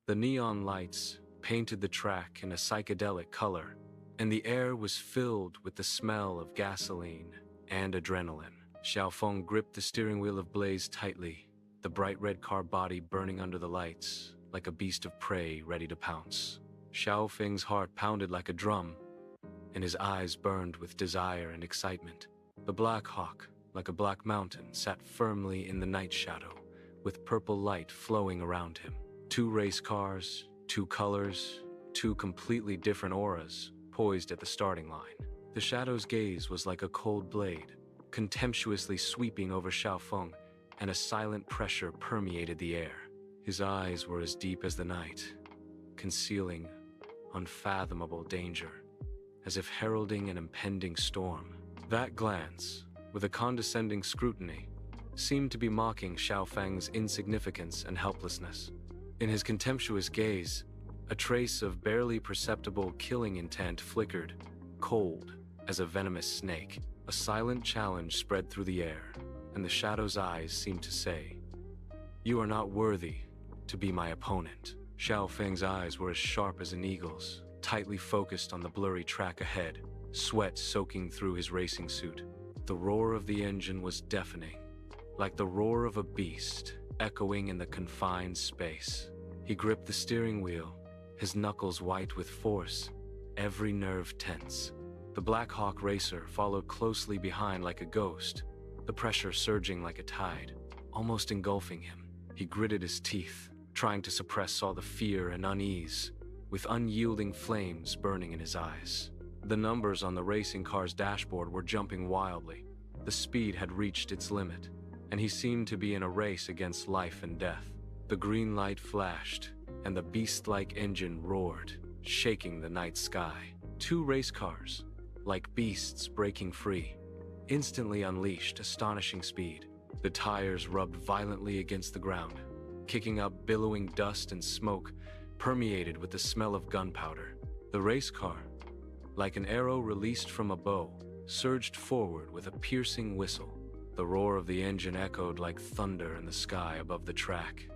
The neon lights painted the track in a psychedelic color, and the air was filled with the smell of gasoline and adrenaline. Xiaofeng gripped the steering wheel of Blaze tightly, the bright red car body burning under the lights, like a beast of prey ready to pounce. Xiaofeng's heart pounded like a drum, and his eyes burned with desire and excitement. The Black Hawk, like a black mountain, sat firmly in the night shadow, with purple light flowing around him. Two race cars, two colors, two completely different auras, poised at the starting line. The shadow's gaze was like a cold blade, contemptuously sweeping over Xiaofeng, and a silent pressure permeated the air. His eyes were as deep as the night, concealing unfathomable danger, as if heralding an impending storm. That glance, with a condescending scrutiny, seemed to be mocking Xiaofeng's insignificance and helplessness. In his contemptuous gaze, a trace of barely perceptible killing intent flickered, cold as a venomous snake. A silent challenge spread through the air, and the shadow's eyes seemed to say, "You are not worthy to be my opponent." Xiaofeng's eyes were as sharp as an eagle's, tightly focused on the blurry track ahead, sweat soaking through his racing suit. The roar of the engine was deafening, like the roar of a beast, echoing in the confined space. He gripped the steering wheel, his knuckles white with force, every nerve tense. The Black Hawk racer followed closely behind like a ghost, the pressure surging like a tide, almost engulfing him. He gritted his teeth, trying to suppress all the fear and unease, with unyielding flames burning in his eyes. The numbers on the racing car's dashboard were jumping wildly. The speed had reached its limit, and he seemed to be in a race against life and death. The green light flashed, and the beast-like engine roared, shaking the night sky. Two race cars, like beasts breaking free, instantly unleashed astonishing speed. The tires rubbed violently against the ground, kicking up billowing dust and smoke permeated with the smell of gunpowder. The race car, like an arrow released from a bow, surged forward with a piercing whistle. The roar of the engine echoed like thunder in the sky above the track,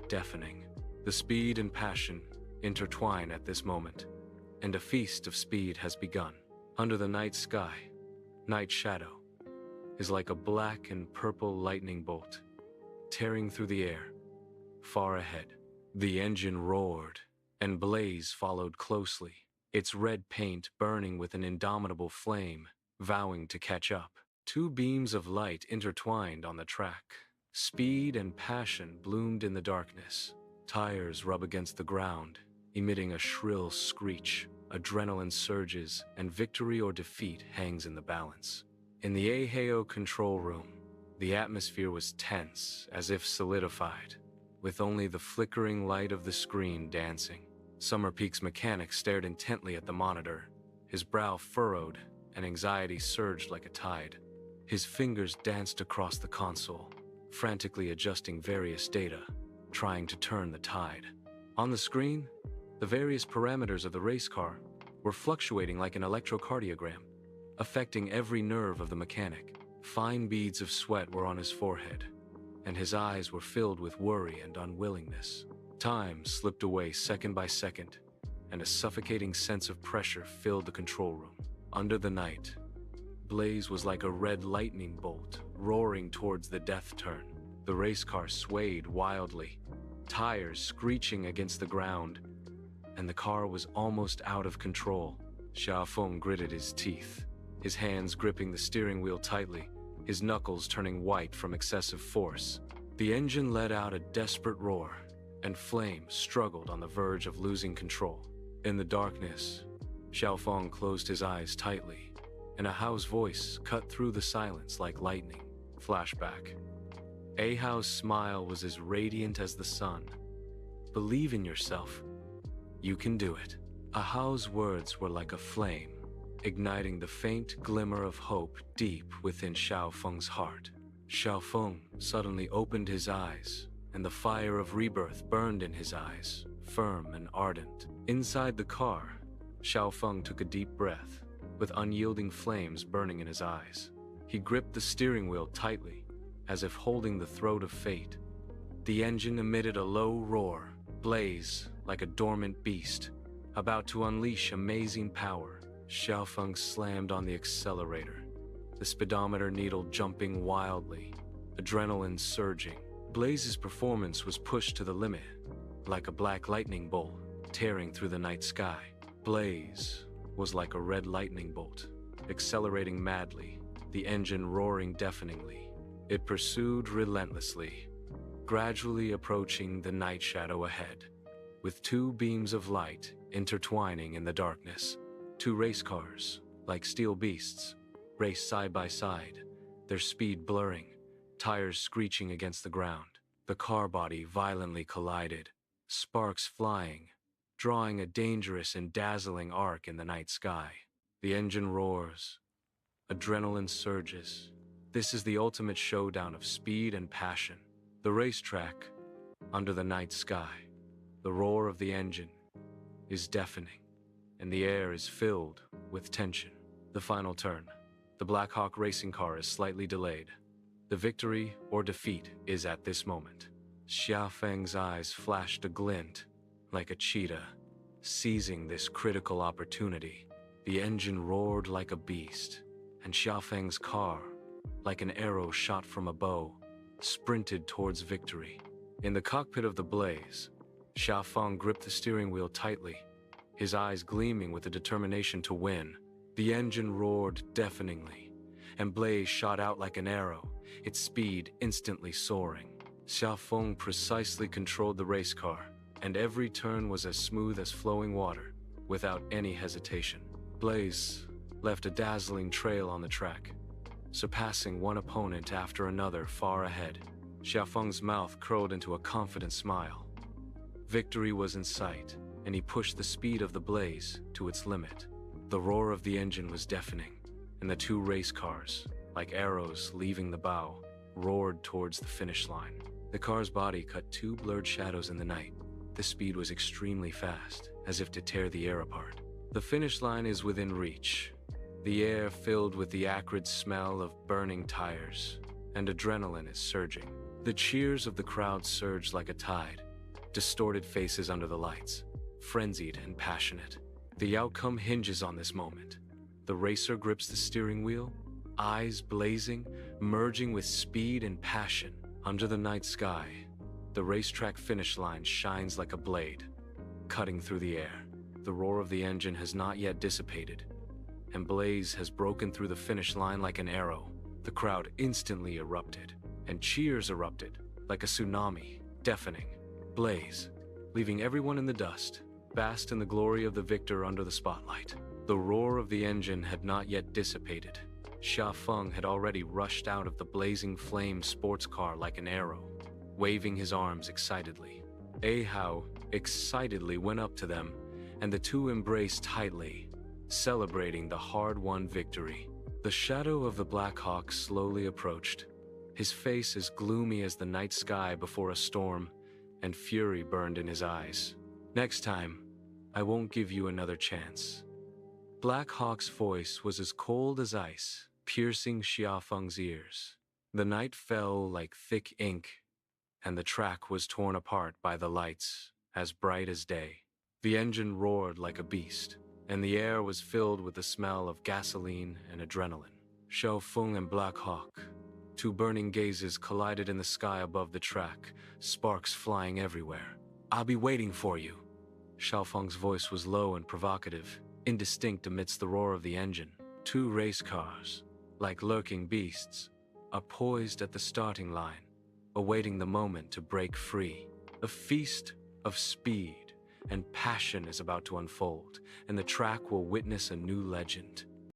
deafening. The speed and passion intertwine at this moment, and a feast of speed has begun. Under the night sky, night shadow is like a black and purple lightning bolt, tearing through the air. Far ahead, the engine roared, and Blaze followed closely, its red paint burning with an indomitable flame, vowing to catch up. Two beams of light intertwined on the track. Speed and passion bloomed in the darkness. Tires rub against the ground, emitting a shrill screech. Adrenaline surges, and victory or defeat hangs in the balance. In the Aheo control room, the atmosphere was tense, as if solidified, with only the flickering light of the screen dancing. Summer Peak's mechanic stared intently at the monitor, his brow furrowed, and anxiety surged like a tide. His fingers danced across the console, frantically adjusting various data, trying to turn the tide. On the screen, the various parameters of the race car were fluctuating like an electrocardiogram, affecting every nerve of the mechanic. Fine beads of sweat were on his forehead, and his eyes were filled with worry and unwillingness. Time slipped away second by second, and a suffocating sense of pressure filled the control room. Under the night, Blaze was like a red lightning bolt, roaring towards the death turn. The race car swayed wildly, tires screeching against the ground, and the car was almost out of control. Xiaofeng gritted his teeth, his hands gripping the steering wheel tightly, his knuckles turning white from excessive force. The engine let out a desperate roar, and flame struggled on the verge of losing control. In the darkness, Xiaofeng closed his eyes tightly, and a Hao's voice cut through the silence like lightning. Flashback. Ahao's smile was as radiant as the sun. "Believe in yourself. You can do it." Ahao's words were like a flame, igniting the faint glimmer of hope deep within Xiaofeng's heart. Xiaofeng suddenly opened his eyes, and the fire of rebirth burned in his eyes, firm and ardent. Inside the car, Xiaofeng took a deep breath, with unyielding flames burning in his eyes. He gripped the steering wheel tightly, as if holding the throat of fate. The engine emitted a low roar. Blaze, like a dormant beast, about to unleash amazing power. Xiaofeng slammed on the accelerator, the speedometer needle jumping wildly, adrenaline surging. Blaze's performance was pushed to the limit, like a black lightning bolt tearing through the night sky. Blaze was like a red lightning bolt, accelerating madly, the engine roaring deafeningly. It pursued relentlessly, gradually approaching the night shadow ahead, with two beams of light intertwining in the darkness. Two race cars, like steel beasts, raced side by side, their speed blurring, tires screeching against the ground. The car body violently collided, sparks flying, drawing a dangerous and dazzling arc in the night sky. The engine roars, adrenaline surges. This is the ultimate showdown of speed and passion. The racetrack, under the night sky, the roar of the engine is deafening, and the air is filled with tension. The final turn. The Black Hawk racing car is slightly delayed. The victory or defeat is at this moment. Xiaofeng's eyes flashed a glint, like a cheetah, seizing this critical opportunity. The engine roared like a beast, and Xiaofeng's car, like an arrow shot from a bow, sprinted towards victory. In the cockpit of the Blaze, Xiaofeng gripped the steering wheel tightly, his eyes gleaming with the determination to win. The engine roared deafeningly, and Blaze shot out like an arrow, its speed instantly soaring. Xiaofeng precisely controlled the race car, and every turn was as smooth as flowing water, without any hesitation. Blaze left a dazzling trail on the track, surpassing one opponent after another far ahead. Xiaofeng's mouth curled into a confident smile. Victory was in sight, and he pushed the speed of the Blaze to its limit. The roar of the engine was deafening, and the two race cars, like arrows leaving the bow, roared towards the finish line. The car's body cut two blurred shadows in the night. The speed was extremely fast, as if to tear the air apart. The finish line is within reach, the air filled with the acrid smell of burning tires, and adrenaline is surging. The cheers of the crowd surged like a tide, distorted faces under the lights, frenzied and passionate. The outcome hinges on this moment. The racer grips the steering wheel, eyes blazing, merging with speed and passion. Under the night sky, the racetrack finish line shines like a blade, cutting through the air. The roar of the engine has not yet dissipated, and Blaze has broken through the finish line like an arrow. The crowd instantly erupted, and cheers erupted, like a tsunami, deafening. Blaze, leaving everyone in the dust, basked in the glory of the victor under the spotlight. The roar of the engine had not yet dissipated. Xiaofeng had already rushed out of the blazing flame sports car like an arrow, waving his arms excitedly. Ahao excitedly went up to them, and the two embraced tightly, celebrating the hard-won victory. The shadow of the Black Hawk slowly approached, his face as gloomy as the night sky before a storm, and fury burned in his eyes. "Next time, I won't give you another chance." Black Hawk's voice was as cold as ice, piercing Xiaofeng's ears. The night fell like thick ink, and the track was torn apart by the lights, as bright as day. The engine roared like a beast, and the air was filled with the smell of gasoline and adrenaline. Xiaofeng and Black Hawk, two burning gazes, collided in the sky above the track, sparks flying everywhere. "I'll be waiting for you." Xiaofeng's voice was low and provocative, indistinct amidst the roar of the engine. Two race cars, like lurking beasts, are poised at the starting line, awaiting the moment to break free. A feast of speed and passion is about to unfold, and the track will witness a new legend.